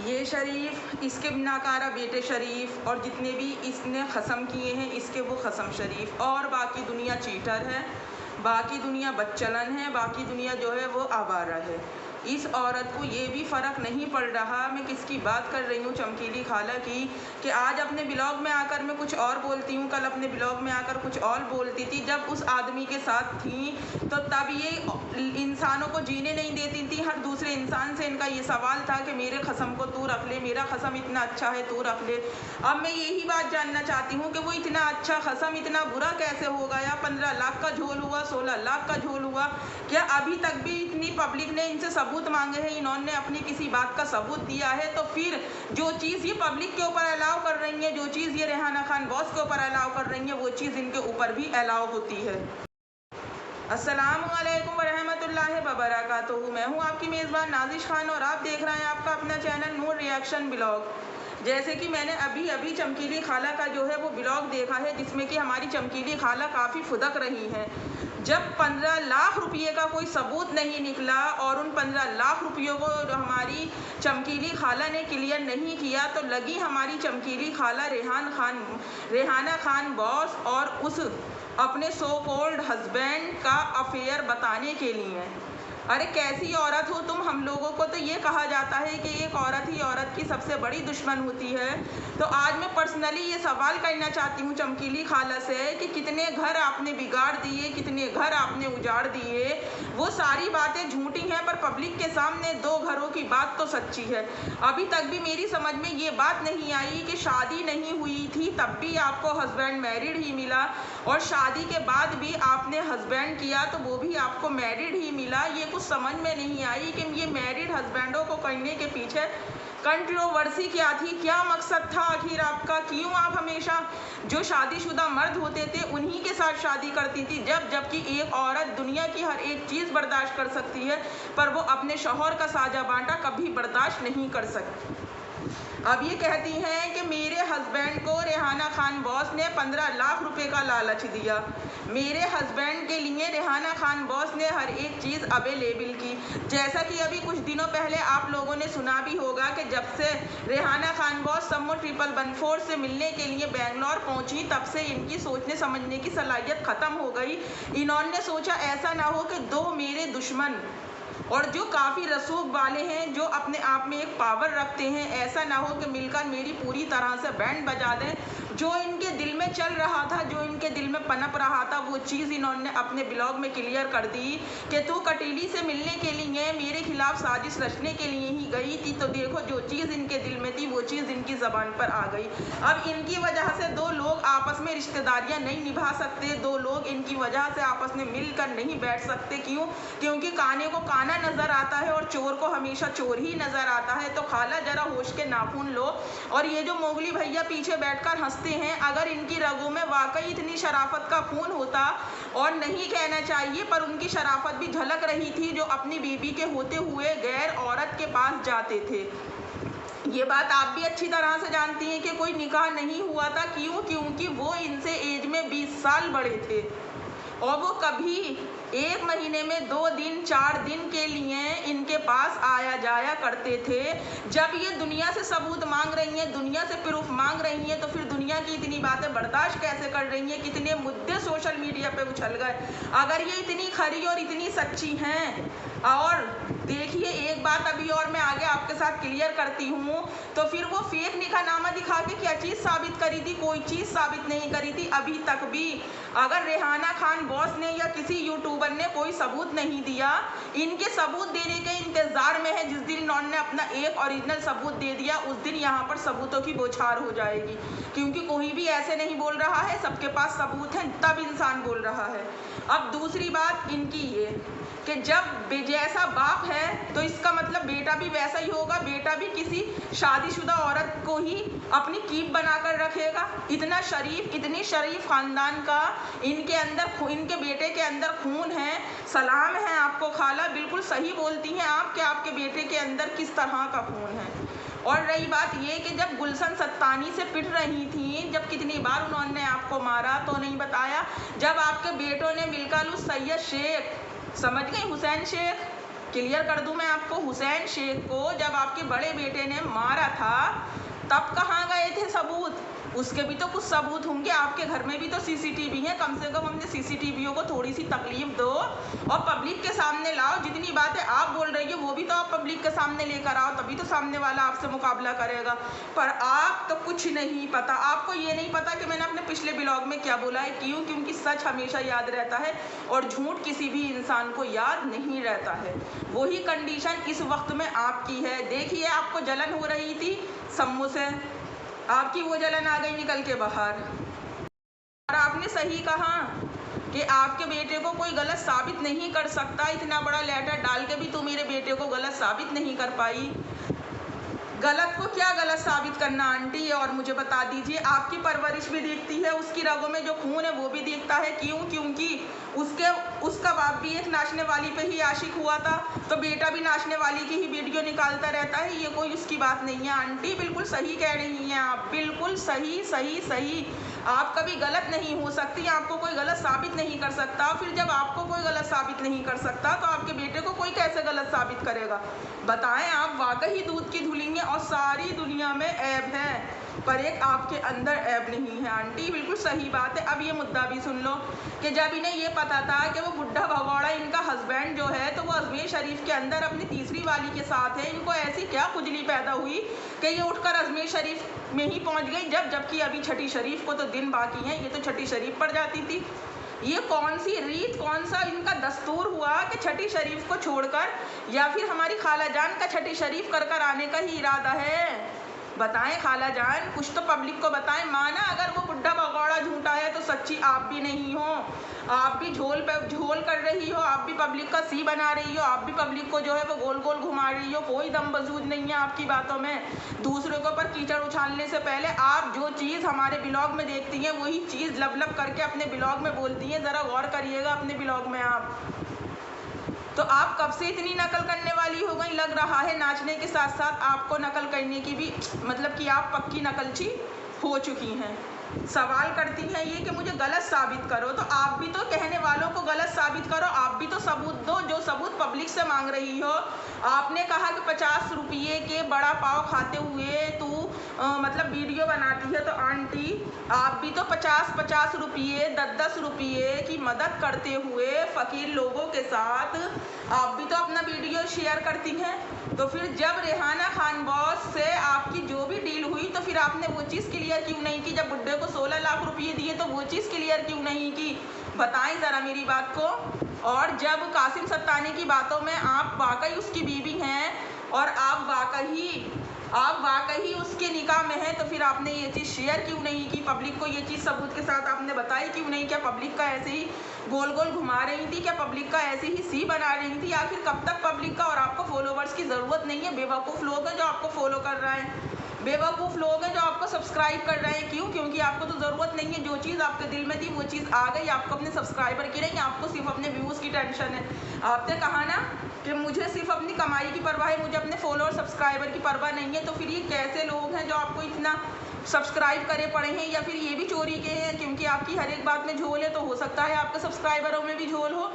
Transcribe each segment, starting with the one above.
ये शरीफ, इसके बिनाकारा बेटे शरीफ और जितने भी इसने ख़सम किए हैं इसके वो ख़सम शरीफ, और बाकी दुनिया चीटर है, बाकी दुनिया बदचलन है, बाकी दुनिया जो है वो आवारा है। इस औरत को ये भी फ़र्क नहीं पड़ रहा मैं किसकी बात कर रही हूँ, चमकीली खाला की, कि आज अपने ब्लॉग में आकर मैं कुछ और बोलती हूँ, कल अपने ब्लॉग में आकर कुछ और बोलती थी। जब उस आदमी के साथ थी तो तब ये इंसानों को जीने नहीं देती थी। हर दूसरे इंसान से इनका ये सवाल था कि मेरे ख़सम को तू रख ले, मेरा ख़सम इतना अच्छा है तू रख ले। अब मैं यही बात जानना चाहती हूँ कि वो इतना अच्छा ख़सम इतना बुरा कैसे हो गया? 15 लाख का झोल हुआ, 16 लाख का झोल हुआ, क्या अभी तक भी इतनी पब्लिक ने इनसे सबूत मांगे हैं, इन्होंने अपनी किसी बात का सबूत दिया है? तो फिर जो चीज़ ये पब्लिक के ऊपर अलाउ कर रही है, जो चीज़ ये रेहाना खान बॉस के ऊपर अलाउ कर रही है, वो चीज़ इनके ऊपर भी अलाउ होती है। अस्सलामुअलैकुम वरहमतुल्लाहि वबरकातुहू। मैं हूँ आपकी मेज़बान नाजिश खान और आप देख रहे हैं आपका अपना चैनल नूर रिएक्शन ब्लॉग। जैसे कि मैंने अभी चमकीली खाला का जो है वो ब्लॉग देखा है, जिसमें कि हमारी चमकीली खाला काफ़ी फुदक रही हैं। जब 15 लाख रुपये का कोई सबूत नहीं निकला और उन 15 लाख रुपयों को हमारी चमकीली खाला ने क्लियर नहीं किया, तो लगी हमारी चमकीली खाला रेहाना खान बॉस और उस अपने सो कॉल्ड हस्बैंड का अफेयर बताने के लिए। अरे कैसी औरत हो तुम? हम लोगों को तो ये कहा जाता है कि एक औरत ही औरत की सबसे बड़ी दुश्मन होती है। तो आज मैं पर्सनली ये सवाल करना चाहती हूँ चमकीली खाला से कि कितने घर आपने बिगाड़ दिए, कितने घर आपने उजाड़ दिए। वो सारी बातें झूठी हैं, पर पब्लिक के सामने 2 घरों की बात तो सच्ची है। अभी तक भी मेरी समझ में ये बात नहीं आई कि शादी नहीं हुई थी तब भी आपको हस्बैंड मैरिड ही मिला, और शादी के बाद भी आपने हस्बैंड किया तो वो भी आपको मैरिड ही मिला। ये कुछ समझ में नहीं आई कि ये मैरिड हस्बैंडों को करने के पीछे कंट्रोवर्सी क्या थी, क्या मकसद था आखिर आपका? क्यों आप हमेशा जो शादीशुदा मर्द होते थे उन्हीं के साथ शादी करती थी, जबकि एक औरत दुनिया की हर एक चीज़ बर्दाश्त कर सकती है, पर वो अपने शौहर का साजा बांटा कभी बर्दाश्त नहीं कर सकती। अब ये कहती हैं कि मेरे हस्बैंड को रेहाना खान बॉस ने 15 लाख रुपए का लालच दिया। मेरे हस्बैंड के लिए रेहाना खान बॉस ने हर एक चीज़ अवेलेबल की। जैसा कि अभी कुछ दिनों पहले आप लोगों ने सुना भी होगा कि जब से रेहाना खान बॉस सम्मो 114 से मिलने के लिए बेंगलोर पहुंची, तब से इनकी सोचने समझने की सलाहियत ख़त्म हो गई। इन्होंने सोचा ऐसा ना हो कि 2 मेरे दुश्मन और जो काफ़ी रसूख वाले हैं, जो अपने आप में एक पावर रखते हैं, ऐसा ना हो कि मिलकर मेरी पूरी तरह से बैंड बजा दें। जो इनके दिल में चल रहा था, जो इनके दिल में पनप रहा था, वो चीज़ इन्होंने अपने ब्लॉग में क्लियर कर दी कि तू कटीली से मिलने के लिए मेरे खिलाफ साजिश रचने के लिए ही गई थी। तो देखो जो चीज़ इनके दिल में थी वो चीज़ इनकी ज़बान पर आ गई। अब इनकी वजह से 2 लोग आपस में रिश्तेदारियाँ नहीं निभा सकते, 2 लोग इनकी वजह से आपस में मिलकर नहीं बैठ सकते। क्यों? क्योंकि काने को काना नज़र आता है और चोर को हमेशा चोर ही नज़र आता है। तो खाला जरा होश के नाखून लो। और ये जो मोगली भैया पीछे बैठकर हंसते हैं, अगर इनकी रगों में वाकई इतनी शराफत का खून होता, और नहीं कहना चाहिए पर उनकी शराफत भी झलक रही थी, जो अपनी बीवी के होते हुए गैर औरत के पास जाते थे। ये बात आप भी अच्छी तरह से जानती हैं कि कोई निकाह नहीं हुआ था। क्यों? क्योंकि वो इनसे एज में 20 साल बड़े थे और वो कभी 1 महीने में 2 दिन 4 दिन के लिए इनके पास आया जाया करते थे। जब ये दुनिया से सबूत मांग रही हैं, दुनिया से प्रूफ मांग रही हैं, तो फिर दुनिया की इतनी बातें बर्दाश्त कैसे कर रही हैं? कितने मुद्दे सोशल मीडिया पे उछल गए। अगर ये इतनी खरी और इतनी सच्ची हैं, और देखिए एक बात अभी और मैं आगे आपके साथ क्लियर करती हूँ, तो फिर वो फेक निकाहनामा दिखा के क्या चीज़ साबित करी थी? कोई चीज़ साबित नहीं करी थी अभी तक भी। अगर रेहाना खान बॉस ने या किसी यूट्यूबर ने कोई सबूत नहीं दिया, इनके सबूत देने के इंतज़ार में है। जिस दिन इन्होंने अपना एक ओरिजिनल सबूत दे दिया, उस दिन यहाँ पर सबूतों की बौछार हो जाएगी, क्योंकि कोई भी ऐसे नहीं बोल रहा है, सबके पास सबूत हैं तब इंसान बोल रहा है। अब दूसरी बात इनकी ये कि जब जैसा बाप है तो इसका मतलब बेटा भी वैसा ही होगा। बेटा भी किसी शादीशुदा औरत को ही अपनी कीप बनाकर रखेगा। इतना शरीफ, इतनी शरीफ खानदान का इनके अंदर, इनके बेटे के अंदर खून है। सलाम है आपको खाला, बिल्कुल सही बोलती हैं आप कि आपके बेटे के अंदर किस तरह का खून है। और रही बात ये कि जब गुलशन सत्तानी से पिट रही थी, जब कितनी बार उन्होंने आपको मारा तो नहीं बताया। जब आपके बेटों ने मिलकर उस सैयद शेख, समझ गए, हुसैन शेख, क्लियर कर दूं मैं आपको, हुसैन शेख को जब आपके बड़े बेटे ने मारा था तब कहाँ गए थे सबूत? उसके भी तो कुछ सबूत होंगे। आपके घर में भी तो सीसीटीवी है, कम से कम अपने सीसीटीवीओं को थोड़ी सी तकलीफ दो और पब्लिक के सामने लाओ। जितनी बातें आप बोल रही हो वो भी तो आप पब्लिक के सामने लेकर आओ, तभी तो सामने वाला आपसे मुकाबला करेगा। पर आप तो कुछ नहीं पता, आपको ये नहीं पता कि मैंने अपने पिछले ब्लॉग में क्या बोला है। क्यों? क्योंकि सच हमेशा याद रहता है और झूठ किसी भी इंसान को याद नहीं रहता है। वही कंडीशन इस वक्त में आपकी है। देखिए, आपको जलन हो रही थी सम्मू से, आपकी वो जलन आ गई निकल के बाहर। और आपने सही कहा कि आपके बेटे को कोई गलत साबित नहीं कर सकता। इतना बड़ा लेटर डाल के भी तू मेरे बेटे को गलत साबित नहीं कर पाई। गलत को क्या गलत साबित करना आंटी? और मुझे बता दीजिए, आपकी परवरिश भी दिखती है, उसकी रगों में जो खून है वो भी दिखता है। क्यों? क्योंकि उसका बाप भी एक नाचने वाली पे ही आशिक हुआ था, तो बेटा भी नाचने वाली की ही वीडियो निकालता रहता है। ये कोई उसकी बात नहीं है आंटी, बिल्कुल सही कह रही हैं आप, बिल्कुल सही सही सही। आप कभी गलत नहीं हो सकती, आपको कोई गलत साबित नहीं कर सकता। फिर जब आपको कोई गलत साबित नहीं कर सकता तो आपके बेटे को कोई कैसे गलत साबित करेगा? बताएं, आप वाकई दूध की धुली हैं और सारी दुनिया में ऐब है, पर एक आपके अंदर ऐब नहीं है आंटी, बिल्कुल सही बात है। अब ये मुद्दा भी सुन लो कि जब इन्हें ये पता था कि वो बुढ़ा भगौड़ा इनका हस्बैंड जो है तो वो अजमेर शरीफ के अंदर अपनी तीसरी वाली के साथ है, इनको ऐसी क्या खुजली पैदा हुई कि ये उठकर अजमेर शरीफ में ही पहुंच गई, जबकि अभी छठी शरीफ को तो दिन बाकी हैं, ये तो छठी शरीफ पर जाती थी। ये कौन सी रीत, कौन सा इनका दस्तूर हुआ कि छठी शरीफ को छोड़कर, या फिर हमारी खाला जान का छठी शरीफ कर आने का ही इरादा है? बताएं खाला जान, कुछ तो पब्लिक को बताएं। माना अगर वो बुढ़ा भगौड़ा झूठा है तो सच्ची आप भी नहीं हो, आप भी झोल कर रही हो, आप भी पब्लिक का सी बना रही हो, आप भी पब्लिक को जो है वो गोल गोल घुमा रही हो। कोई दम वजूद नहीं है आपकी बातों में। दूसरों के ऊपर कीचड़ उछालने से पहले आप जो चीज़ हमारे ब्लॉग में देखती हैं वही चीज़ लब लब करके अपने ब्लॉग में बोलती हैं। ज़रा गौर करिएगा अपने ब्लॉग में आप। तो आप कब से इतनी नकल करने वाली हो गई? लग रहा है नाचने के साथ साथ आपको नकल करने की भी, मतलब कि आप पक्की नकलची हो चुकी हैं। सवाल करती हैं ये कि मुझे गलत साबित करो, तो आप भी तो कहने वालों को गलत साबित करो, आप भी तो सबूत दो, जो सबूत पब्लिक से मांग रही हो। आपने कहा कि 50 रुपये के बड़ा पाव खाते हुए तू मतलब वीडियो बनाती है, तो आंटी आप भी तो 50-50 रुपये 10-10 रुपये की मदद करते हुए फ़कीर लोगों के साथ आप भी तो अपना वीडियो शेयर करती हैं। तो फिर जब रेहाना खान बॉस से आपकी जो भी डील हुई तो फिर आपने वो चीज़ क्लियर क्यों नहीं की? जब बुड्ढे को 16 लाख रुपये दिए तो वो चीज़ क्लियर क्यों नहीं की? बताएं ज़रा मेरी बात को। और जब कासिम सत्तानी की बातों में आप वाकई उसकी बीवी हैं और आप वाकई उसके निकाह में हैं, तो फिर आपने ये चीज़ शेयर क्यों नहीं की पब्लिक को? ये चीज़ सबूत के साथ आपने बताई क्यों नहीं? क्या पब्लिक का ऐसे ही गोल गोल घुमा रही थी? क्या पब्लिक का ऐसे ही सी बना रही थी? आखिर कब तक पब्लिक का और आपको फॉलोवर्स की ज़रूरत नहीं है। बेवकूफ़ लोग हैं जो आपको फॉलो कर रहे हैं, बेवकूफ़ लोग हैं जो आपको सब्सक्राइब कर रहे हैं। क्यों? क्योंकि आपको तो ज़रूरत नहीं है। जो चीज़ आपके दिल में थी वो चीज़ आ गई, आपको अपने सब्सक्राइबर की नहीं, आपको सिर्फ अपने व्यूज़ की टेंशन है। आपने कहा ना कि मुझे सिर्फ अपनी कमाई की परवाह है, मुझे अपने फॉलोअर सब्सक्राइबर की परवाह नहीं है। तो फिर ये कैसे लोग हैं जो आपको इतना सब्सक्राइब करे पड़े हैं? या फिर ये भी चोरी के हैं? क्योंकि आपकी हर एक बात में झोल है, तो हो सकता है आपके सब्सक्राइबरों में भी झोल हो।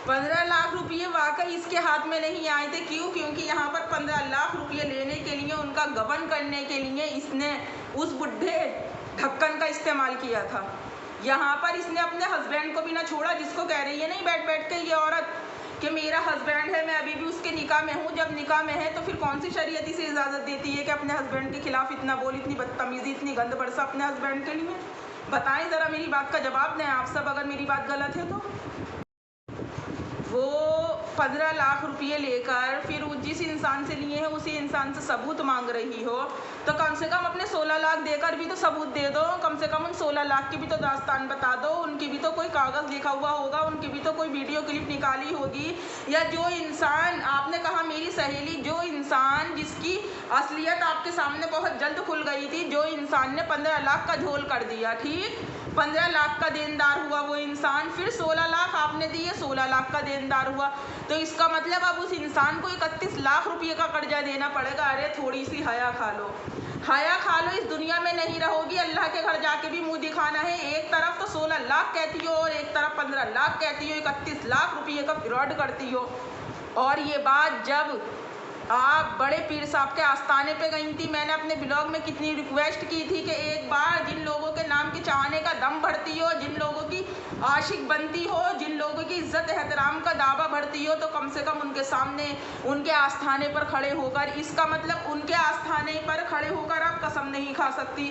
15 लाख रुपये वाकई इसके हाथ में नहीं आए थे। क्यों? क्योंकि यहाँ पर 15 लाख रुपये लेने के लिए, उनका गबन करने के लिए इसने उस बुढ़े ढक्कन का इस्तेमाल किया था। यहाँ पर इसने अपने हस्बैंड को भी ना छोड़ा, जिसको कह रही है नहीं बैठ बैठ के ये औरत कि मेरा हस्बैंड है, मैं अभी भी उसके निकाह में हूँ। जब निकाह में है तो फिर कौन सी शरीयत इसे इजाज़त देती है कि अपने हस्बैंड के खिलाफ इतना बोल, इतनी बदतमीज़ी, इतनी गंद बरसा अपने हस्बैंड के लिए? बताएं ज़रा, मेरी बात का जवाब दें आप सब, अगर मेरी बात गलत है तो। वो 15 लाख रुपये लेकर फिर जिस इंसान से लिए हैं उसी इंसान से सबूत मांग रही हो, तो कम से कम अपने 16 लाख देकर भी तो सबूत दे दो। कम से कम उन 16 लाख की भी तो दास्तान बता दो, उनकी भी तो कोई कागज़ लिखा हुआ होगा, उनकी भी तो कोई वीडियो क्लिप निकाली होगी। या जो इंसान, आपने कहा मेरी सहेली, जो इंसान जिसकी असलियत आपके सामने बहुत जल्द खुल गई थी, जो इंसान ने 15 लाख का झोल कर दिया, ठीक, 15 लाख का देनदार हुआ वो इंसान, फिर 16 लाख आपने दिए, 16 लाख का देनदार हुआ, तो इसका मतलब अब उस इंसान को 31 लाख रुपये का कर्जा देना पड़ेगा। अरे थोड़ी सी हया खा लो, खाया खा लो, इस दुनिया में नहीं रहोगी, अल्लाह के घर जाके भी मुंह दिखाना है। एक तरफ तो 16 लाख कहती हो और एक तरफ 15 लाख कहती हो, 31 लाख रुपये का फ्रॉड करती हो। और ये बात जब आप बड़े पीर साहब के आस्थाने पे गई थी, मैंने अपने ब्लॉग में कितनी रिक्वेस्ट की थी कि एक बार जिन लोगों के नाम के चाहने का दम भरती हो, जिन लोगों की आशिक बनती हो, जिन लोगों की इज्जत एहतराम का दावा भरती हो, तो कम से कम उनके सामने उनके आस्थाने पर खड़े होकर, इसका मतलब उनके आस्थाने पर खड़े होकर आप कसम नहीं खा सकती,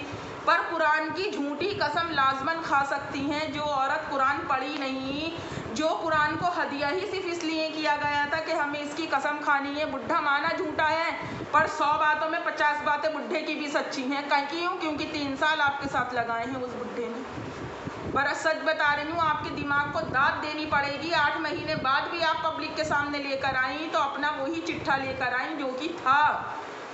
पर कुरान की झूठी कसम लाजमन खा सकती हैं। जो औरत कुरान पढ़ी नहीं, जो कुरान को हदिया ही सिर्फ इसलिए किया गया था कि हमें इसकी कसम खानी है, बुढ़ा माना झूठा है, पर 100 बातों में 50 बातें बुढ़े की भी सच्ची हैं। क्यों? क्योंकि 3 साल आपके साथ लगाए हैं उस बुढ़े ने। पर सच बता रही हूँ, आपके दिमाग को दाद देनी पड़ेगी। 8 महीने बाद भी आप पब्लिक के सामने लेकर आई तो अपना वही चिट्ठा लेकर आई जो कि था।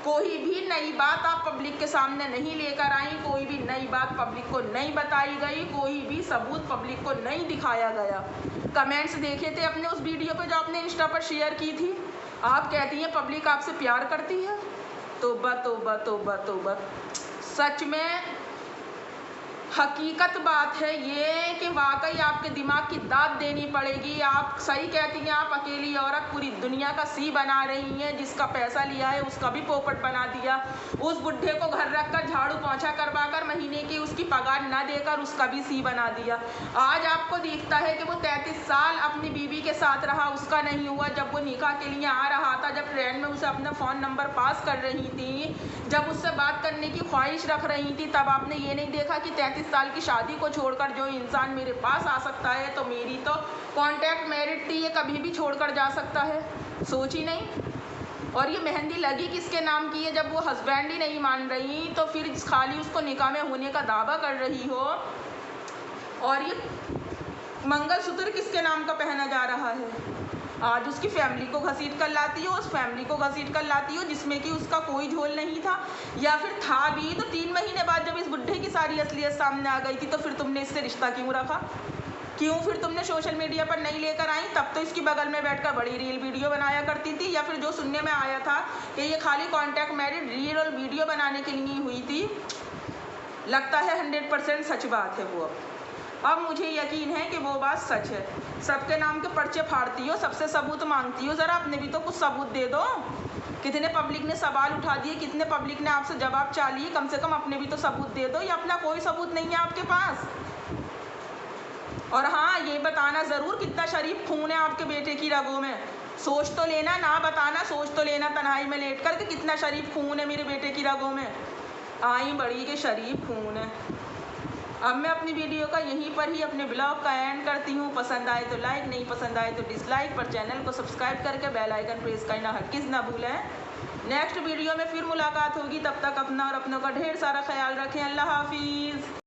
कोई भी नई बात आप पब्लिक के सामने नहीं लेकर आई, कोई भी नई बात पब्लिक को नहीं बताई गई, कोई भी सबूत पब्लिक को नहीं दिखाया गया। कमेंट्स देखे थे अपने उस वीडियो पे जो आपने इंस्टा पर शेयर की थी, आप कहती हैं पब्लिक आपसे प्यार करती है। तौबा तौबा तौबा तौबा। सच में हकीकत बात है ये कि वाकई आपके दिमाग की दाद देनी पड़ेगी। आप सही कहती हैं, आप अकेली औरत पूरी दुनिया का सी बना रही हैं। जिसका पैसा लिया है उसका भी पोपट बना दिया, उस बुढ़े को घर रखकर झाड़ू पोंछा करवा कर महीने की उसकी पगार ना देकर उसका भी सी बना दिया। आज आपको दिखता है कि वो 33 साल अपनी बीवी के साथ रहा, उसका नहीं हुआ। जब वो निकाह के लिए आ रहा था, जब ट्रेन में उसे अपना फ़ोन नंबर पास कर रही थी, जब उससे बात करने की ख्वाहिश रख रही थी, तब आपने ये नहीं देखा कि 33 साल की शादी को छोड़कर जो इंसान मेरे पास आ सकता है, तो मेरी तो कॉन्टैक्ट मैरिड थी, ये कभी भी छोड़कर जा सकता है। सोची नहीं। और ये मेहंदी लगी किसके नाम की है? जब वो हस्बैंड ही नहीं मान रही तो फिर खाली उसको निकाह में होने का दावा कर रही हो। और ये मंगलसूत्र किसके नाम का पहना जा रहा है? आज उसकी फैमिली को घसीट कर लाती हो, उस फैमिली को घसीट कर लाती हो जिसमें कि उसका कोई झोल नहीं था, या फिर था भी तो 3 महीने बाद जब इस बुढ़े की सारी असलियत सामने आ गई थी तो फिर तुमने इससे रिश्ता क्यों रखा? क्यों फिर तुमने सोशल मीडिया पर नहीं लेकर आई? तब तो इसकी बगल में बैठकर बड़ी रील वीडियो बनाया करती थी। या फिर जो सुनने में आया था कि ये खाली कॉन्टैक्ट मैरिड रील और वीडियो बनाने के लिए हुई थी, लगता है 100% सच बात है वो। अब मुझे यकीन है कि वो बात सच है। सबके नाम के पर्चे फाड़ती हो, सबसे सबूत मांगती हो, ज़रा अपने भी तो कुछ सबूत दे दो। कितने पब्लिक ने सवाल उठा दिए, कितने पब्लिक ने आपसे जवाब चाह, कम से कम अपने भी तो सबूत दे दो। या अपना कोई सबूत नहीं है आपके पास। और हाँ, ये बताना ज़रूर कितना शरीफ खून है आपके बेटे की रगों में। सोच तो लेना, ना बताना, सोच तो लेना तन्हाई में लेट कर कि कितना शरीफ खून है मेरे बेटे की रगों में। आई बड़ी के शरीफ खून है। अब मैं अपनी वीडियो का यहीं पर ही अपने ब्लॉग का एंड करती हूँ। पसंद आए तो लाइक, नहीं पसंद आए तो डिसलाइक, पर चैनल को सब्सक्राइब करके बेल आइकन प्रेस करना हरगिज़ ना भूलें। नेक्स्ट वीडियो में फिर मुलाकात होगी, तब तक अपना और अपनों का ढेर सारा ख्याल रखें। अल्लाह हाफिज़।